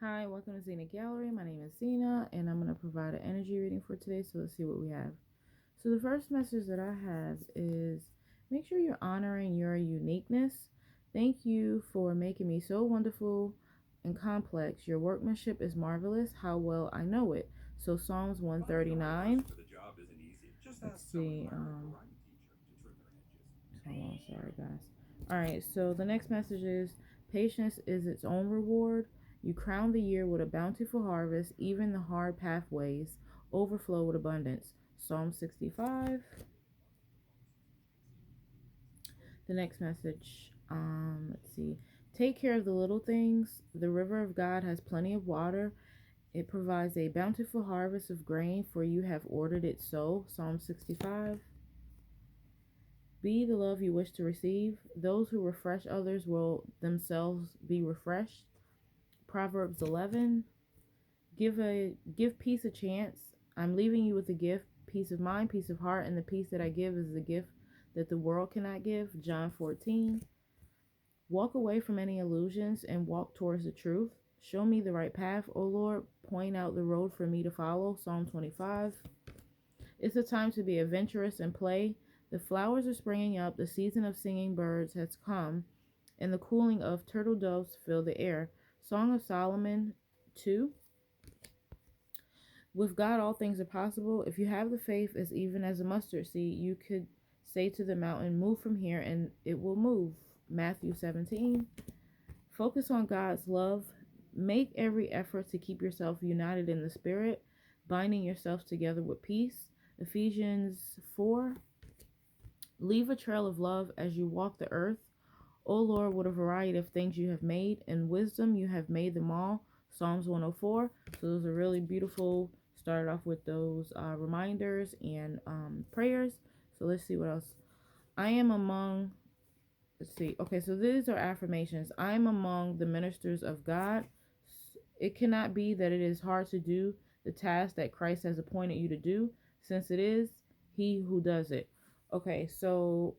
Hi, welcome to Zenagallery. My name is Zena, and I'm going to provide an energy reading for today. So let's see what we have. So the first message that I have is make sure you're honoring your uniqueness. Thank you for making me so wonderful and complex. Your workmanship is marvelous. How well I know it. So Psalms 139. Let's see. Hold on, sorry guys. All right, so the next message is patience is its own reward. You crown the year with a bountiful harvest, even the hard pathways overflow with abundance. Psalm 65. The next message, let's see. Take care of the little things. The river of God has plenty of water. It provides a bountiful harvest of grain, for you have ordered it so. Psalm 65. Be the love you wish to receive. Those who refresh others will themselves be refreshed. Proverbs 11. Give peace a chance. I'm leaving you with a gift, peace of mind, peace of heart, and the peace that I give is the gift that the world cannot give. John 14. Walk away from any illusions and walk towards the truth. Show me the right path, O Lord. Point out the road for me to follow. Psalm 25. It's a time to be adventurous and play. The flowers are springing up, the season of singing birds has come, and the cooling of turtle doves fill the air. Song of Solomon 2. With God, all things are possible. If you have the faith as even as a mustard seed, you could say to the mountain, move from here, and it will move. Matthew 17. Focus on God's love. Make every effort to keep yourself united in the Spirit, binding yourself together with peace. Ephesians 4. Leave a trail of love as you walk the earth. O Lord, what a variety of things you have made. In wisdom you have made them all. Psalms 104. So those are really beautiful. Started off with those reminders and prayers. So let's see what else. I am among, let's see. Okay, so these are affirmations. I am among the ministers of God. It cannot be that it is hard to do the task that Christ has appointed you to do, since it is He who does it. Okay, so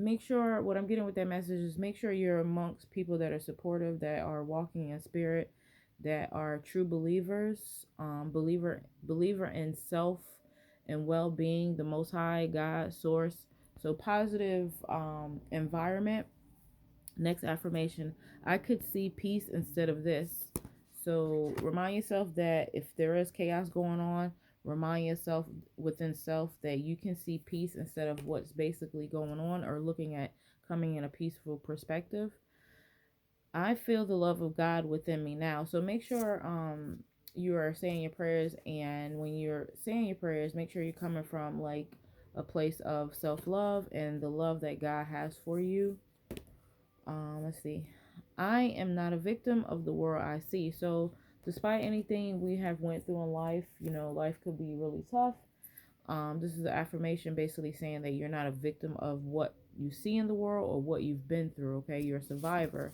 make sure what I'm getting with that message is make sure you're amongst people that are supportive, that are walking in spirit, that are true believers, believer in self and well-being, the Most High God source. So positive environment. Next affirmation, I could see peace instead of this. So remind yourself that if there is chaos going on, remind yourself within self that you can see peace instead of what's basically going on, or looking at coming in a peaceful perspective. I feel the love of God within me now. So make sure you are saying your prayers, and when you're saying your prayers, make sure you're coming from like a place of self-love and the love that God has for you. Let's see. I am not a victim of the world I see. So despite anything we have went through in life, life could be really tough. This is an affirmation basically saying that you're not a victim of what you see in the world or what you've been through. Okay, you're a survivor.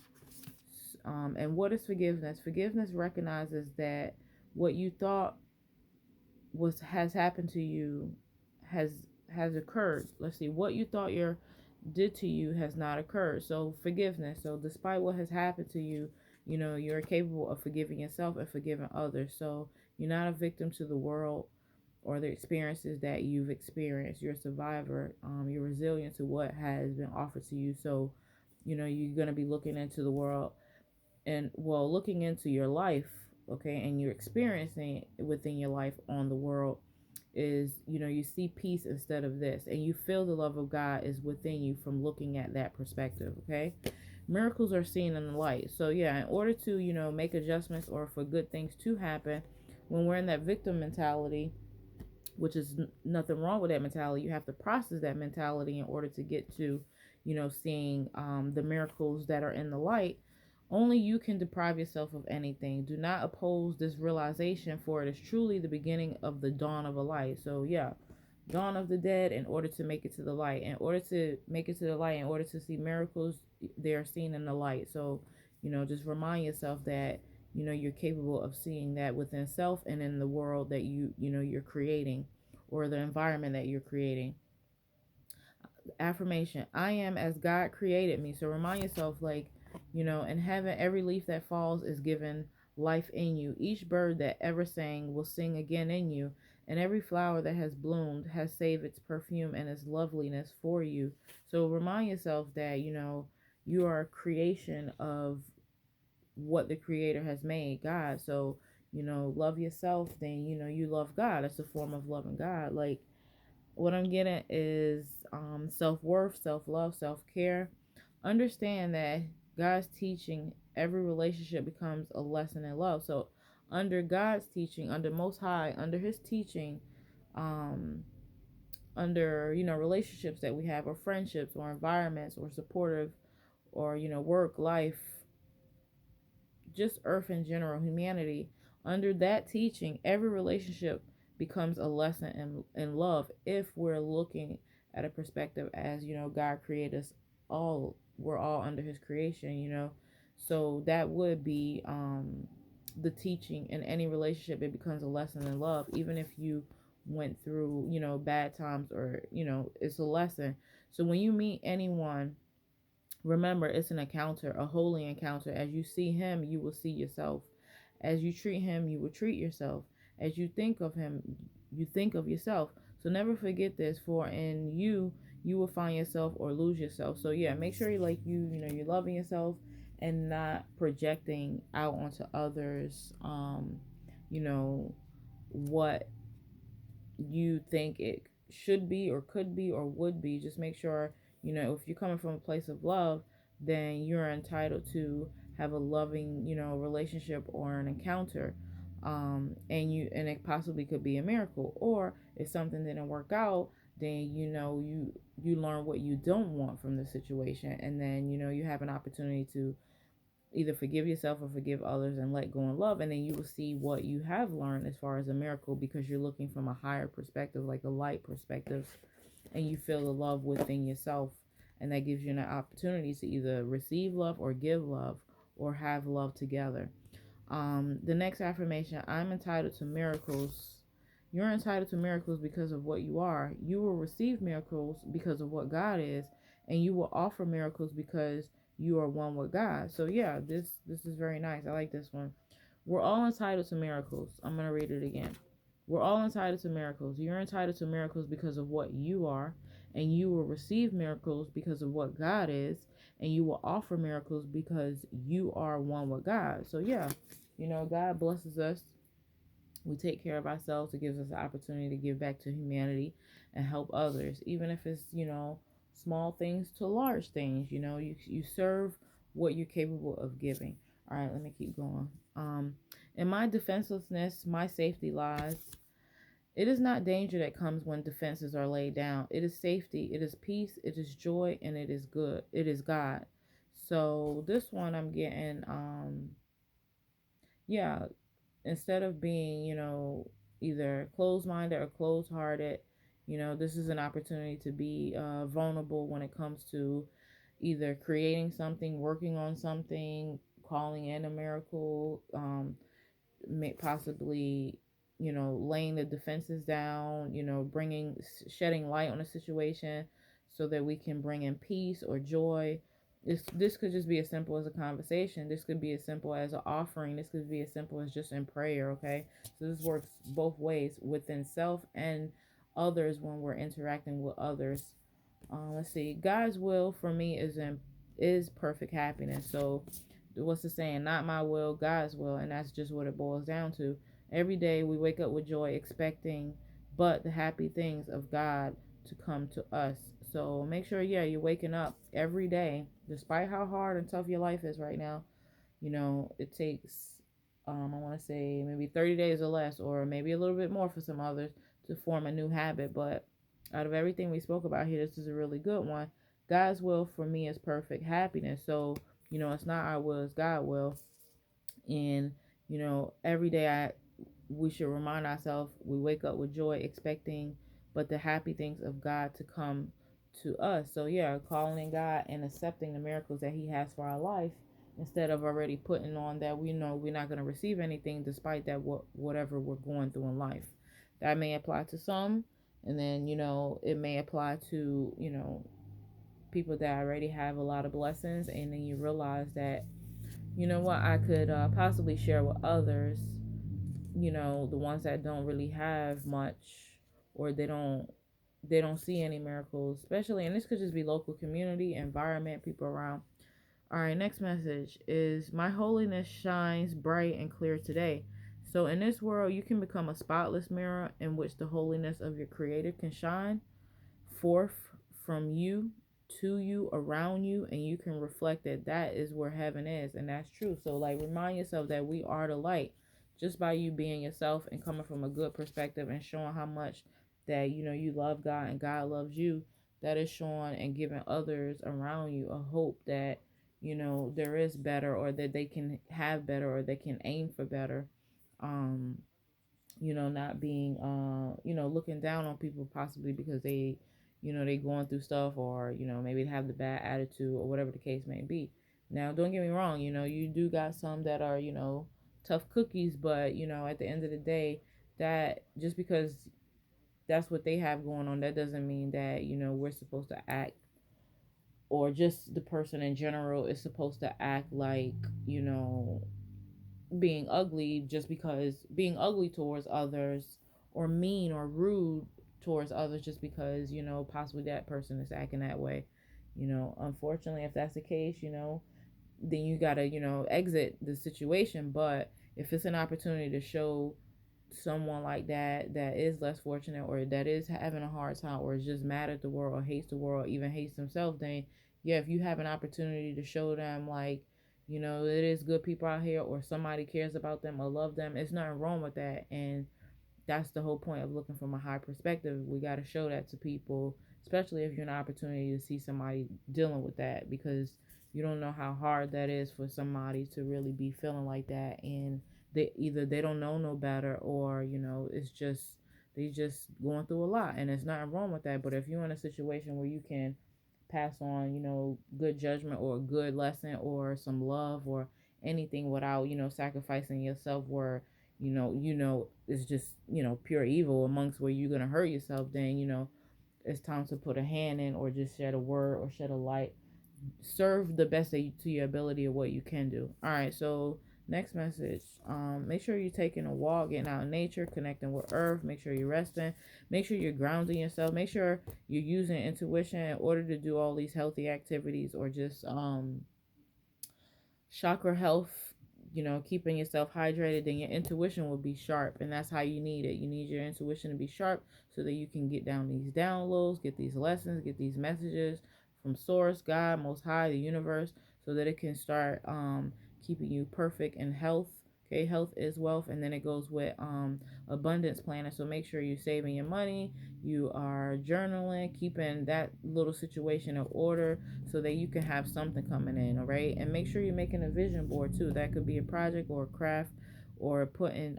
And what is forgiveness? Forgiveness recognizes that what you thought has happened to you has has occurred. Let's see, what you thought your did to you has not occurred. So forgiveness. So despite what has happened to you, you're capable of forgiving yourself and forgiving others. So you're not a victim to the world or the experiences that you've experienced. You're a survivor. You're resilient to what has been offered to you. So you're going to be looking into the world, and well, looking into your life, okay, and you're experiencing within your life on the world is, you see peace instead of this, and you feel the love of God is within you from looking at that perspective. Okay, miracles are seen in the light. So yeah, in order to make adjustments or for good things to happen, when we're in that victim mentality, which is nothing wrong with that mentality, you have to process that mentality in order to get to seeing the miracles that are in the light. Only you can deprive yourself of anything. Do not oppose this realization, for it is truly the beginning of the dawn of a light. So yeah, dawn of the dead, in order to make it to the light. In order to make it to the light, in order to see miracles, they are seen in the light. So just remind yourself that you're capable of seeing that within self and in the world that you're creating, or the environment that you're creating. Affirmation, I am as God created me. So remind yourself, like, In heaven, every leaf that falls is given life in you. Each bird that ever sang will sing again in you, and every flower that has bloomed has saved its perfume and its loveliness for you. So remind yourself that, you are a creation of what the creator has made, God. So, love yourself, then, you love God. That's a form of loving God. Like, what I'm getting is self-worth, self-love, self-care. Understand that God's teaching, every relationship becomes a lesson in love. So under God's teaching, under Most High, under his teaching, um under, relationships that we have, or friendships, or environments, or supportive, or, work, life, just earth in general, humanity, under that teaching, every relationship becomes a lesson in love, if we're looking at a perspective as, God created us all. We're all under his creation. So that would be the teaching in any relationship. It becomes a lesson in love, even if you went through, bad times, or, it's a lesson. So when you meet anyone, remember, it's an encounter, a holy encounter. As you see him, you will see yourself. As you treat him, you will treat yourself. As you think of him, you think of yourself. So never forget this, for in you, you will find yourself or lose yourself. So yeah, make sure you're loving yourself and not projecting out onto others, you know, what you think it should be, or could be, or would be. Just make sure, if you're coming from a place of love, then you're entitled to have a loving, relationship or an encounter. And it possibly could be a miracle. Or if something didn't work out, then, you learn what you don't want from the situation, and then, you have an opportunity to either forgive yourself or forgive others and let go and love, and then you will see what you have learned as far as a miracle, because you're looking from a higher perspective, like a light perspective, and you feel the love within yourself, and that gives you an opportunity to either receive love or give love, or have love together. The next affirmation: I'm entitled to miracles. You're entitled to miracles because of what you are. You will receive miracles because of what God is, and you will offer miracles because you are one with God. So yeah, this is very nice. I like this one. We're all entitled to miracles. I'm going to read it again. We're all entitled to miracles. You're entitled to miracles because of what you are, and you will receive miracles because of what God is, and you will offer miracles because you are one with God. So yeah, God blesses us. We take care of ourselves. It gives us the opportunity to give back to humanity and help others, even if it's, small things to large things. You serve what you're capable of giving. All right, let me keep going. In my defenselessness, my safety lies. It is not danger that comes when defenses are laid down. It is safety, it is peace, it is joy, and it is good. It is God. So this one I'm getting, yeah, instead of being, either closed minded or closed hearted, this is an opportunity to be vulnerable when it comes to either creating something, working on something, calling in a miracle, possibly, laying the defenses down, bringing, shedding light on a situation so that we can bring in peace or joy. This could just be as simple as a conversation. This could be as simple as an offering. This could be as simple as just in prayer. Okay, so this works both ways, within self and others, when we're interacting with others. Let's see. God's will for me is perfect happiness. So what's the saying? Not my will, God's will, and that's just what it boils down to. Every day we wake up with joy, expecting but the happy things of God to come to us. So make sure, yeah, you're waking up every day, despite how hard and tough your life is right now. It takes, I want to say maybe 30 days or less, or maybe a little bit more for some others, to form a new habit. But out of everything we spoke about here, this is a really good one. God's will for me is perfect happiness. So, it's not our will, it's God's will. And, every day we should remind ourselves, we wake up with joy, expecting but the happy things of God to come to us. So yeah, calling in God and accepting the miracles that he has for our life, instead of already putting on that we know we're not going to receive anything, despite that whatever we're going through in life. That may apply to some, and then, it may apply to, people that already have a lot of blessings, and then you realize that, you know what, I could possibly share with others, the ones that don't really have much, or they don't see any miracles, especially, and this could just be local community, environment, people around. All right, next message is my holiness shines bright and clear today. So in this world, you can become a spotless mirror in which the holiness of your creator can shine forth from you, to you, around you, and you can reflect that is where heaven is, and that's true. So like, remind yourself that we are the light, just by you being yourself and coming from a good perspective and showing how much that you love God and God loves you. That is showing and giving others around you a hope that there is better, or that they can have better, or they can aim for better. um not being looking down on people, possibly because they going through stuff, or maybe they have the bad attitude, or whatever the case may be. Now, don't get me wrong, you do got some that are tough cookies, but at the end of the day, that just because that's what they have going on, that doesn't mean that we're supposed to act, or just the person in general is supposed to act like you know being ugly, just because being ugly towards others, or mean or rude towards others, just because possibly that person is acting that way. Unfortunately, if that's the case, then you gotta exit the situation. But if it's an opportunity to show someone like that is less fortunate, or that is having a hard time, or is just mad at the world, or hates the world, even hates themselves, then yeah, if you have an opportunity to show them, like, it is good people out here, or somebody cares about them or love them, it's nothing wrong with that. And that's the whole point of looking from a high perspective. We got to show that to people, especially if you're an opportunity to see somebody dealing with that, because you don't know how hard that is for somebody to really be feeling like that. And they don't know no better, or it's just they just going through a lot, and there's nothing wrong with that. But if you're in a situation where you can pass on good judgment, or a good lesson, or some love, or anything, without sacrificing yourself, where it's just pure evil amongst where you're gonna hurt yourself, then it's time to put a hand in, or just shed a word, or shed a light. Serve the best to your ability of what you can do. All right, so next message, make sure you're taking a walk, getting out in nature, connecting with earth. Make sure you're resting, make sure you're grounding yourself, make sure you're using intuition in order to do all these healthy activities, or just chakra health, keeping yourself hydrated. Then your intuition will be sharp, and that's how you need it. You need your intuition to be sharp, so that you can get down these downloads, get these lessons, get these messages from source, God, most high, the universe, so that it can start keeping you perfect in health. Okay, health is wealth, and then it goes with abundance planning. So make sure you're saving your money, you are journaling, keeping that little situation in order, so that you can have something coming in. All right, and make sure you're making a vision board too. That could be a project, or a craft, or putting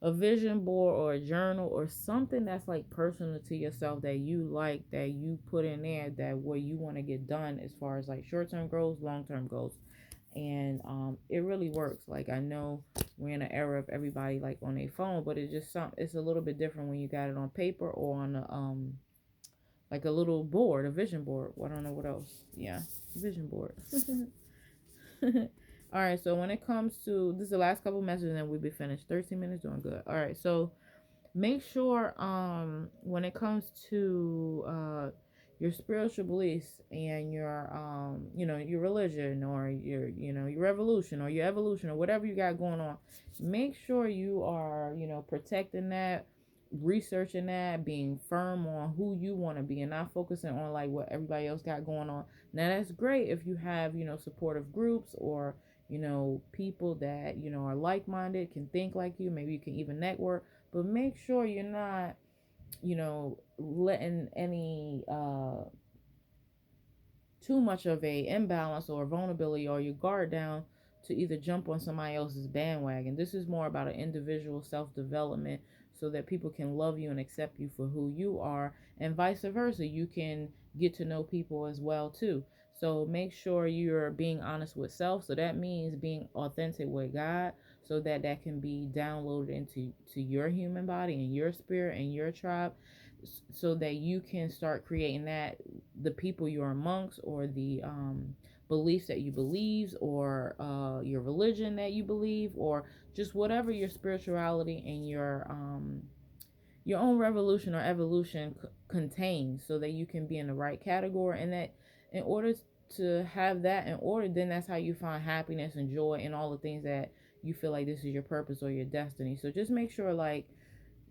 a vision board, or a journal, or something that's like personal to yourself, that you like, that you put in there, that what you want to get done, as far as like short-term goals, long-term goals. And it really works. Like, I know we're in an era of everybody like on their phone, but it's a little bit different when you got it on paper, or on a like a little board, a vision board. Well, I don't know what else. Yeah, vision board. All right, so when it comes to this is the last couple messages, and then we'll be finished. 13 minutes, doing good. All right, so make sure when it comes to your spiritual beliefs, and your your religion, or your revolution, or your evolution, or whatever you got going on, make sure you are protecting that, researching that, being firm on who you want to be, and not focusing on like what everybody else got going on. Now, that's great if you have supportive groups, or people that are like-minded, can think like you, maybe you can even network. But make sure you're not letting any too much of a imbalance, or vulnerability, or your guard down, to either jump on somebody else's bandwagon. This is more about an individual self-development, so that people can love you and accept you for who you are, and vice versa. You can get to know people as well too. So make sure you're being honest with self. So that means being authentic with God, so that can be downloaded into your human body, and your spirit, and your tribe. so that you can start creating that, the people you're amongst, or the beliefs that you believe, or your religion that you believe, or just whatever your spirituality and your own revolution or evolution contains, so that you can be in the right category. And that in order to have that in order, then that's how you find happiness and joy and all the things that you feel like this is your purpose or your destiny. So just make sure, like,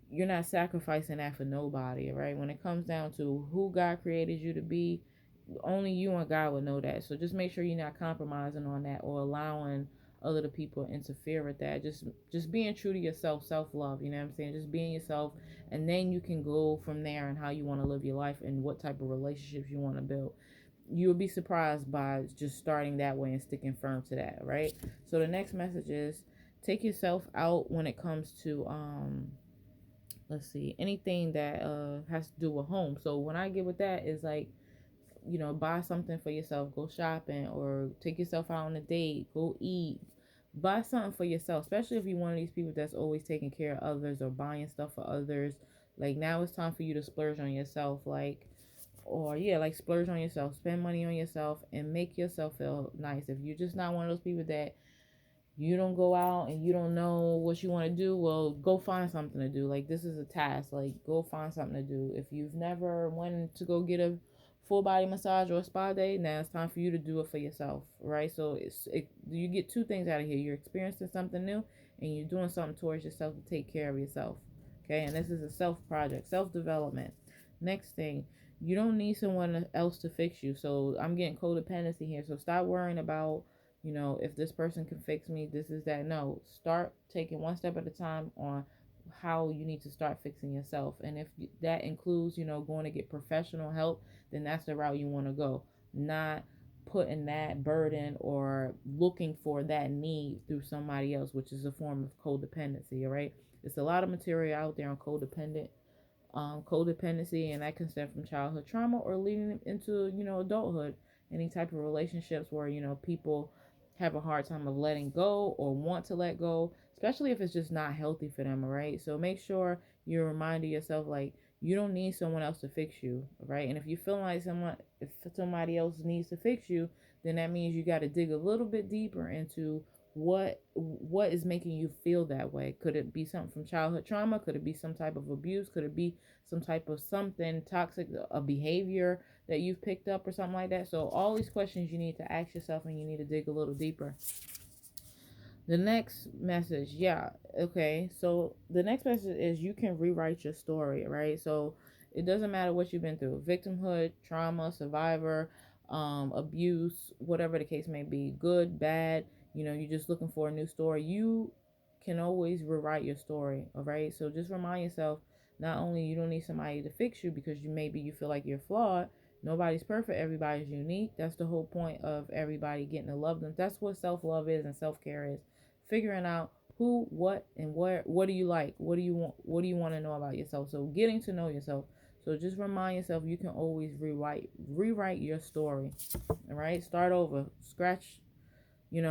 you're not sacrificing that for nobody, right? When it comes down to who God created you to be, only you and God will know that. So just make sure you're not compromising on that or allowing other people to interfere with that. Just being true to yourself, self-love, you know what I'm saying? Just being yourself, and then you can go from there and how you want to live your life and what type of relationships you want to build. You'll be surprised by just starting that way and sticking firm to that, right? So the next message is, take yourself out when it comes to let's see, anything that has to do with home. So when I get with that is like, buy something for yourself, go shopping, or take yourself out on a date, go eat, buy something for yourself, especially if you're one of these people that's always taking care of others or buying stuff for others. Like, now it's time for you to splurge on yourself, like, or yeah, like, splurge on yourself, spend money on yourself, and make yourself feel nice. If you're just not one of those people that you don't go out and you don't know what you want to do, well, go find something to do. Like, this is a task. Like, go find something to do. If you've never wanted to go get a full body massage or a spa day, now it's time for you to do it for yourself, right? So you get two things out of here. You're experiencing something new, and you're doing something towards yourself to take care of yourself. Okay, and this is a self project, self development. Next thing, you don't need someone else to fix you. So I'm getting codependency here. So stop worrying about, if this person can fix me, this is that. No, start taking one step at a time on how you need to start fixing yourself. And if that includes, going to get professional help, then that's the route you want to go. Not putting that burden or looking for that need through somebody else, which is a form of codependency, all right? It's a lot of material out there on codependency, and that can stem from childhood trauma or leading into, adulthood. Any type of relationships where, people have a hard time of letting go or want to let go, especially if it's just not healthy for them, all right? So make sure you're reminding yourself, like, you don't need someone else to fix you, right? And if you feel like if somebody else needs to fix you, then that means you got to dig a little bit deeper into what is making you feel that way. Could it be something from childhood trauma? Could it be some type of abuse? Could it be some type of something toxic, a behavior that you've picked up or something like that? So all these questions you need to ask yourself, and you need to dig a little deeper. The next message, yeah, okay. So the next message is, you can rewrite your story, right? So it doesn't matter what you've been through, victimhood, trauma, survivor, abuse, whatever the case may be, good, bad, you're just looking for a new story. You can always rewrite your story, all right? So just remind yourself, not only you don't need somebody to fix you because you feel like you're flawed. Nobody's perfect. Everybody's unique. That's the whole point of everybody getting to love them. That's what self-love is and self-care is. Figuring out who, what, and where. What do you like? What do you want? What do you want to know about yourself? So getting to know yourself. So just remind yourself, you can always rewrite your story. All right, start over, scratch. You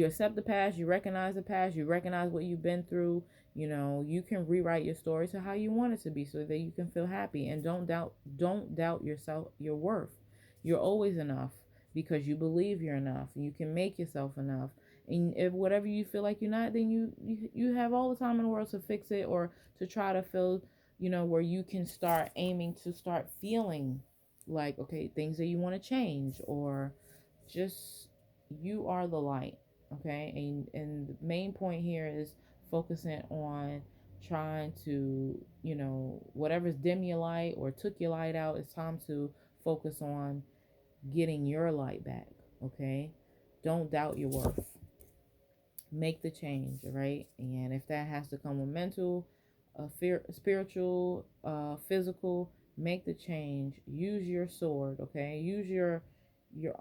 accept the past, you recognize the past, you recognize what you've been through. You can rewrite your story to how you want it to be, so that you can feel happy. And don't doubt yourself, your worth. You're always enough, because you believe you're enough. You can make yourself enough. And if whatever you feel like you're not, then you have all the time in the world to fix it, or to try to feel, where you can start aiming to start feeling like, okay, things that you want to change, or just, you are the light. Okay, and the main point here is focusing on trying to, whatever's dim your light or took your light out, it's time to focus on getting your light back. Okay, don't doubt your worth. Make the change, right? And if that has to come with mental, spiritual, physical, make the change. Use your sword. Okay, use your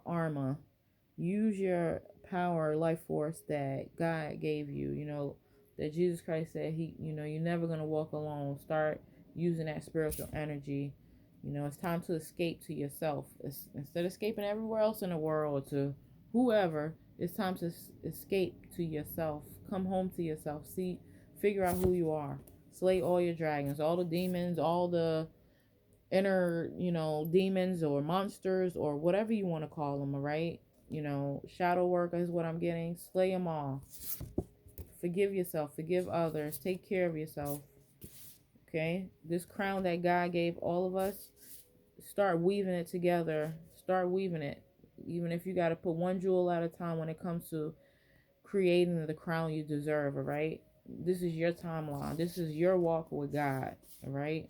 armor. Use your power, life force that God gave you. That Jesus Christ said you're never gonna walk alone. Start using that spiritual energy. It's time to escape to yourself. Instead of escaping everywhere else in the world to whoever, it's time to escape to yourself. Come home to yourself. Figure out who you are. Slay all your dragons, all the demons, all the inner, demons or monsters or whatever you want to call them, all right? Shadow work is what I'm getting. Slay them all. Forgive yourself, forgive others, take care of yourself, okay? This crown that God gave all of us, start weaving it together. Start weaving it. Even if you got to put one jewel at a time when it comes to creating the crown you deserve, all right? This is your timeline. This is your walk with God, all right?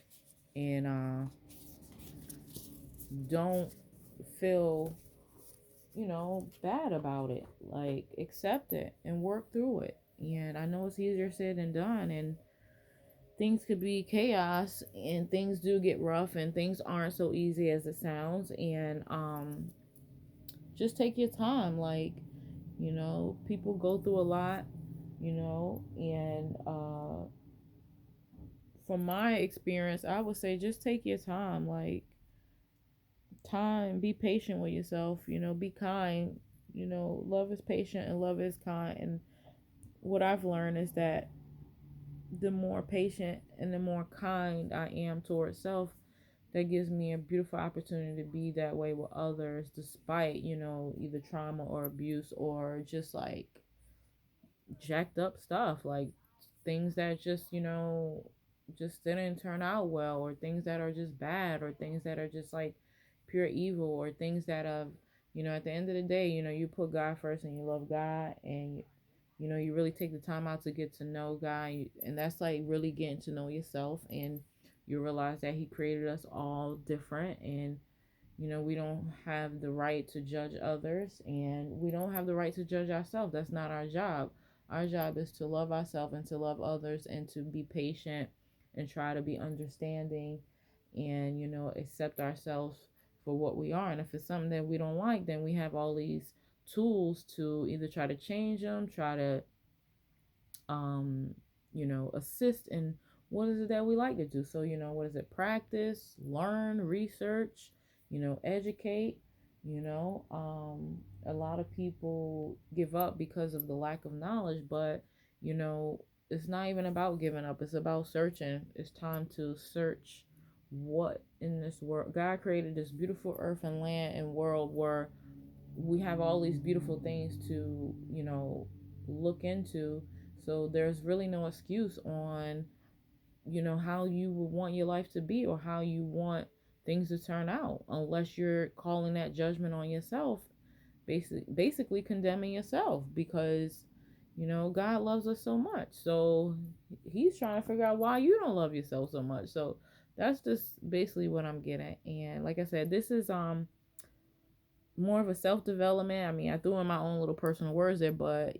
And don't feel, bad about it. Like, accept it and work through it. And I know it's easier said than done, and things could be chaos, and things do get rough, and things aren't so easy as it sounds. And just take your time. Like, people go through a lot, and from my experience, I would say just take your time. Like, be patient with yourself, be kind. Love is patient and love is kind. And what I've learned is that the more patient and the more kind I am towards self, that gives me a beautiful opportunity to be that way with others, despite, either trauma or abuse or just like jacked up stuff, like things that just didn't turn out well, or things that are just bad, or things that are just like pure evil, or things that at the end of the day, you put God first and you love God, and you really take the time out to get to know God, and that's like really getting to know yourself, and you realize that He created us all different, and we don't have the right to judge others, and we don't have the right to judge ourselves. That's not our job. Our job is to love ourselves and to love others, and to be patient and try to be understanding, and accept ourselves for what we are. And if it's something that we don't like, then we have all these tools to either try to change them, try to um, assist in what is it that we like to do. So, what is it? Practice, learn, research, educate. A lot of people give up because of the lack of knowledge, but, it's not even about giving up. It's about searching. It's time to search what in this world. God created this beautiful earth and land and world where we have all these beautiful things to, look into. So there's really no excuse on, how you would want your life to be, or how you want things to turn out, unless you're calling that judgment on yourself, basically condemning yourself, because, God loves us so much. So He's trying to figure out why you don't love yourself so much. So that's just basically what I'm getting. And like I said, this is more of a self-development. I mean, I threw in my own little personal words there, but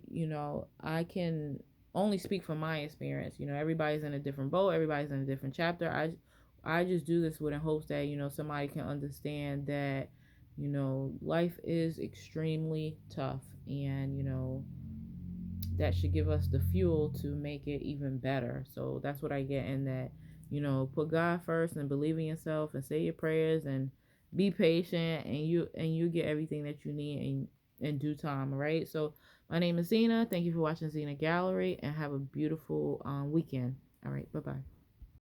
I can only speak from my experience. Everybody's in a different boat, everybody's in a different chapter. I just do this with in hopes that somebody can understand that life is extremely tough, and that should give us the fuel to make it even better. So that's what I get in that. Put God first and believe in yourself and say your prayers and be patient, and you get everything that you need in due time. All right. So my name is Zena. Thank you for watching Zenagallery, and have a beautiful weekend. All right. Bye bye.